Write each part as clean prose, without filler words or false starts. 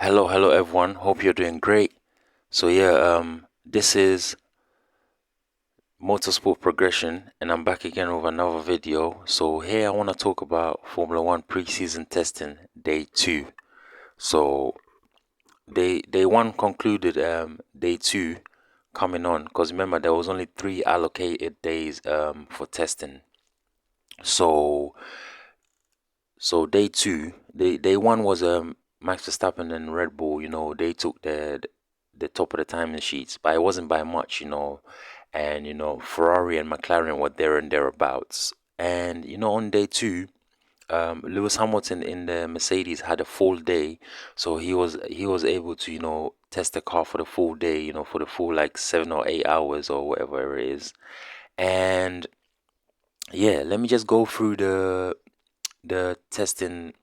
Hello everyone. Hope you're doing great. This is Motorsport Progression, and I'm back again with another video. So here I want to talk about Formula One preseason testing day two. So day one concluded. Day two coming on, because remember there was only 3 allocated days for testing. So day two, day one was Max Verstappen and Red Bull. They took the top of the timing sheets, but it wasn't by much. And Ferrari and McLaren were there and thereabouts. And on day two, Lewis Hamilton in the Mercedes had a full day, so he was able to test the car for the full day. For the full like 7 or 8 hours or whatever it is. And yeah, let me just go through the testing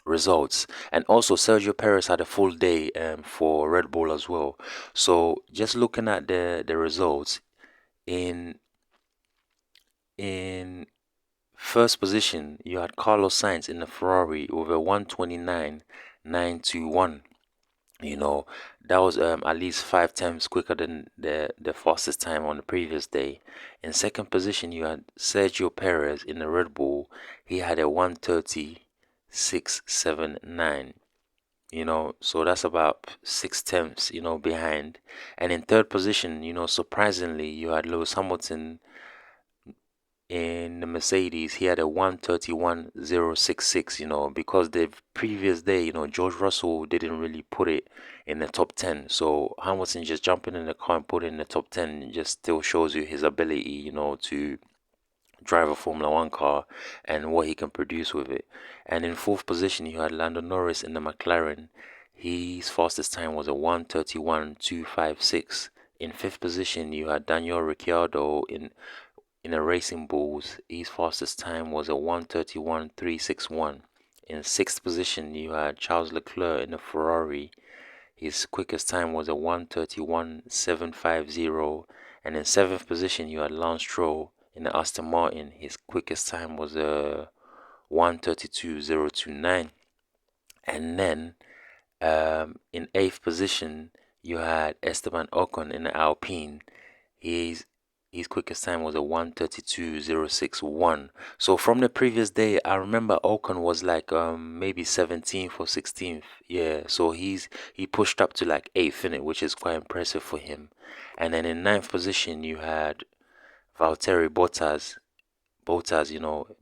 results. And also Sergio Perez had a full day for Red Bull as well. So just looking at the results, in in first position you had Carlos Sainz in the Ferrari with a 129.921. That was at least 5 times quicker than the fastest time on the previous day. In second position you had Sergio Perez in the Red Bull. He had a 130.679. So that's about 6 tenths behind. And in third position, surprisingly, you had Lewis Hamilton in the Mercedes. He had a 131.066. Because the previous day, George Russell didn't really put it in the top 10. So Hamilton just jumping in the car and put it in the top 10 just still shows you his ability, to drive a Formula One car and what he can produce with it. And in fourth position, you had Lando Norris in the McLaren. His fastest time was a 131.256. In fifth position, you had Daniel Ricciardo in a Racing Bulls. His fastest time was a 131.361. In sixth position, you had Charles Leclerc in a Ferrari. His quickest time was a 131.750. And in seventh position, you had Lance Stroll in the Aston Martin. His quickest time was a 132.029. And then in eighth position, you had Esteban Ocon in the Alpine. His his quickest time was a 132.061. So from the previous day, I remember Ocon was like maybe 17th or 16th. Yeah, so he pushed up to like 8th in it, which is quite impressive for him. And then in ninth position, you had Valtteri Bottas,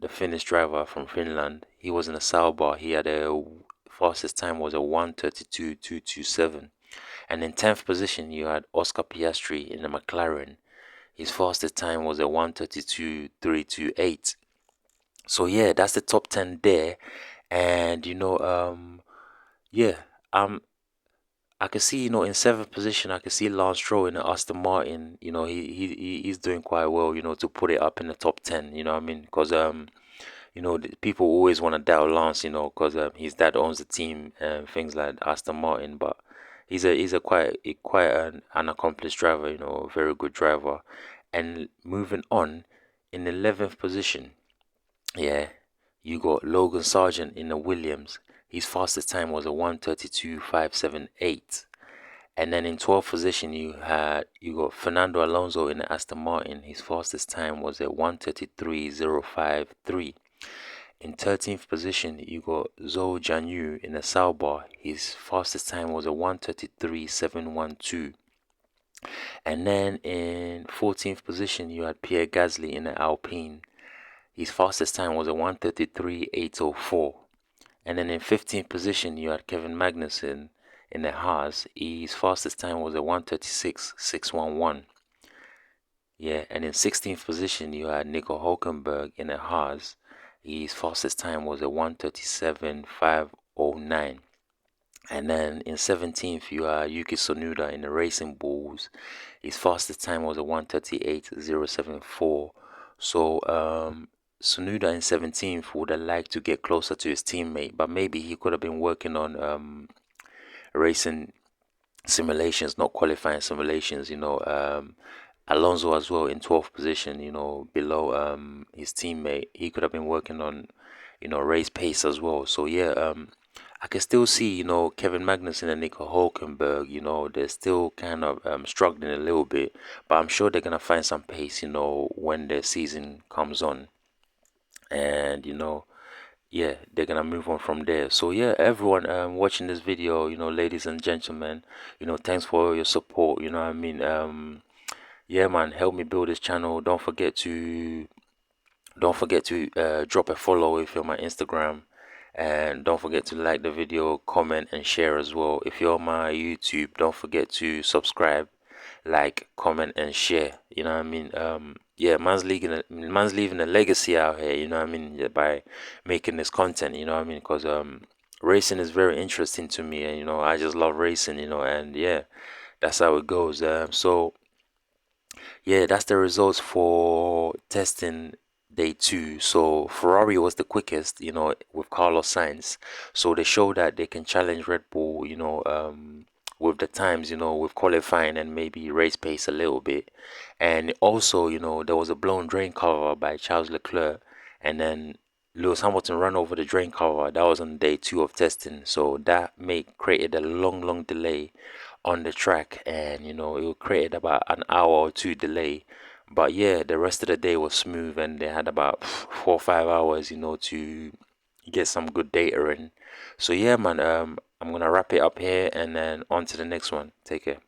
the Finnish driver from Finland. He was in a Sauber. He had a fastest time was a 132.227. And in 10th position, you had Oscar Piastri in the McLaren. His fastest time was a 132.328. So yeah, that's the top 10 there. And yeah, I can see, in seventh position, I can see Lance Stroll in the Aston Martin. He's doing quite well, to put it up in the top 10. You know what I mean? Because people always want to doubt Lance, because his dad owns the team and things like Aston Martin. But he's a quite an accomplished driver, a very good driver. And moving on, in 11th position, yeah, you got Logan Sargent in the Williams. His fastest time was a 132.578. And then in 12th position, you got Fernando Alonso in the Aston Martin. His fastest time was a 133.053. In 13th position, you got Zhou Jianyu in the Sauber. His fastest time was a 133.712. And then in 14th position, you had Pierre Gasly in the Alpine. His fastest time was a 133.804. And then in 15th position, you had Kevin Magnussen in the Haas. His fastest time was a 136.611. Yeah, and in 16th position, you had Nico Hulkenberg in the Haas. His fastest time was a 137.509. And then in 17th, you had Yuki Tsunoda in the Racing Bulls. His fastest time was a 138.074. So, Tsunoda in 17th would have liked to get closer to his teammate, but maybe he could have been working on racing simulations, not qualifying simulations. Alonso as well in 12th position, below his teammate. He could have been working on race pace as well. So yeah, I can still see, Kevin Magnussen and Nico Hulkenberg, they're still kind of struggling a little bit, but I'm sure they're gonna find some pace, when the season comes on, and yeah, they're gonna move on from there. So yeah, everyone watching this video, ladies and gentlemen, thanks for your support. You know what I mean? Yeah, man, help me build this channel. Don't forget to drop a follow if you're on my Instagram, and don't forget to like the video, comment, and share as well. If you're on my YouTube, don't forget to subscribe, like, comment, and share. You know what I mean? Yeah, man's leaving a legacy out here. You know what I mean? Yeah, by making this content. You know what I mean? Because racing is very interesting to me, and I just love racing. And yeah, that's how it goes. So yeah, that's the results for testing day two. So Ferrari was the quickest, with Carlos Sainz. So they show that they can challenge Red Bull, with the times, with qualifying and maybe race pace a little bit. And also, there was a blown drain cover by Charles Leclerc, and then Lewis Hamilton ran over the drain cover. That was on day two of testing. So that created a long delay on the track, and it created about an hour or two delay. But yeah, the rest of the day was smooth, and they had about 4 or 5 hours to get some good data in. So yeah, man, I'm gonna wrap it up here, and then on to the next one. Take care.